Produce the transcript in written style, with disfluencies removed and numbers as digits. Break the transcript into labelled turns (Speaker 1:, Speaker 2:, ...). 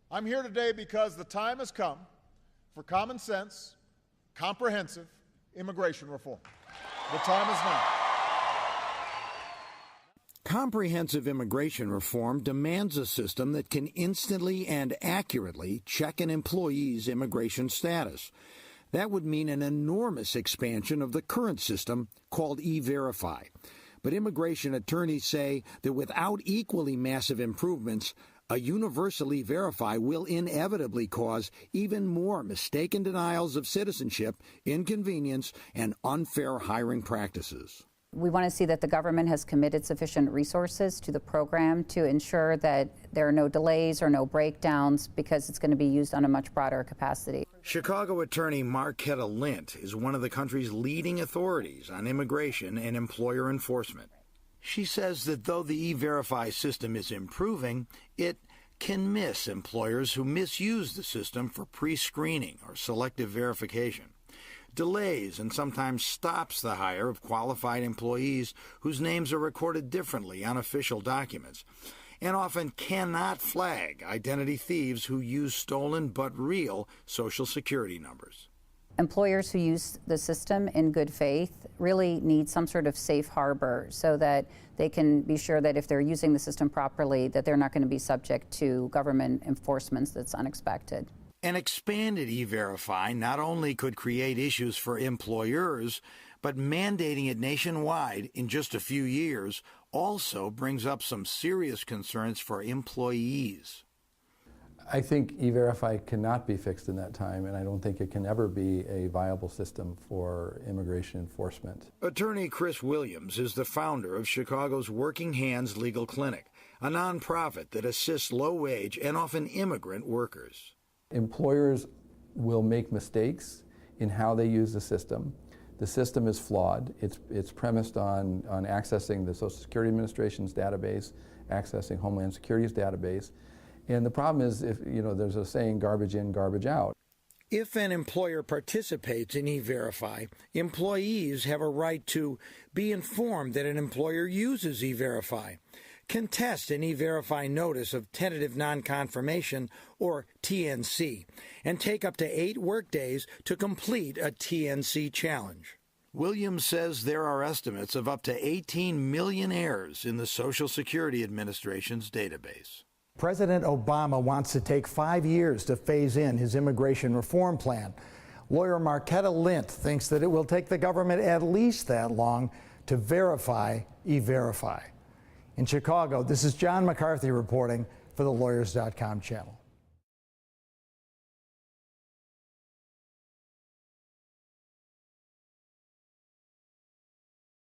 Speaker 1: I'm here today because the time has come for common sense, comprehensive immigration reform. The time is now.
Speaker 2: Comprehensive immigration reform demands a system that can instantly and accurately check an employee's immigration status. That would mean an enormous expansion of the current system called E-Verify. But immigration attorneys say that without equally massive improvements, a universal E-Verify will inevitably cause even more mistaken denials of citizenship, inconvenience, and unfair hiring practices.
Speaker 3: We want to see that the government has committed sufficient resources to the program to ensure that there are no delays or no breakdowns, because it's going to be used on a much broader capacity.
Speaker 2: Chicago attorney Marquetta Lint is one of the country's leading authorities on immigration and employer enforcement. She says that though the E-Verify system is improving, it can miss employers who misuse the system for pre-screening or selective verification. Delays and sometimes stops the hire of qualified employees whose names are recorded differently on official documents, and often cannot flag identity thieves who use stolen but real Social Security numbers.
Speaker 3: Employers who use the system in good faith really need some sort of safe harbor so that they can be sure that if they're using the system properly, that they're not going to be subject to government enforcements that's unexpected.
Speaker 2: An expanded E-Verify not only could create issues for employers, but mandating it nationwide in just a few years also brings up some serious concerns for employees.
Speaker 4: I think E-Verify cannot be fixed in that time, and I don't think it can ever be a viable system for immigration enforcement.
Speaker 2: Attorney Chris Williams is the founder of Chicago's Working Hands Legal Clinic, a nonprofit that assists low-wage and often immigrant workers.
Speaker 4: Employers will make mistakes in how they use the system. The system is flawed. It's premised on accessing the Social Security Administration's database, accessing Homeland Security's database. And the problem is, if there's a saying, garbage in, garbage out.
Speaker 2: If an employer participates in E-Verify, employees have a right to be informed that an employer uses E-Verify, contest an E-Verify notice of tentative non-confirmation, or TNC, and take up to 8 workdays to complete a TNC challenge. Williams says there are estimates of up to 18 million errors in the Social Security Administration's database.
Speaker 5: President Obama wants to take 5 years to phase in his immigration reform plan. Lawyer Marquetta Lint thinks that it will take the government at least that long to verify E-Verify. In Chicago, this is John McCarthy reporting for the Lawyers.com channel.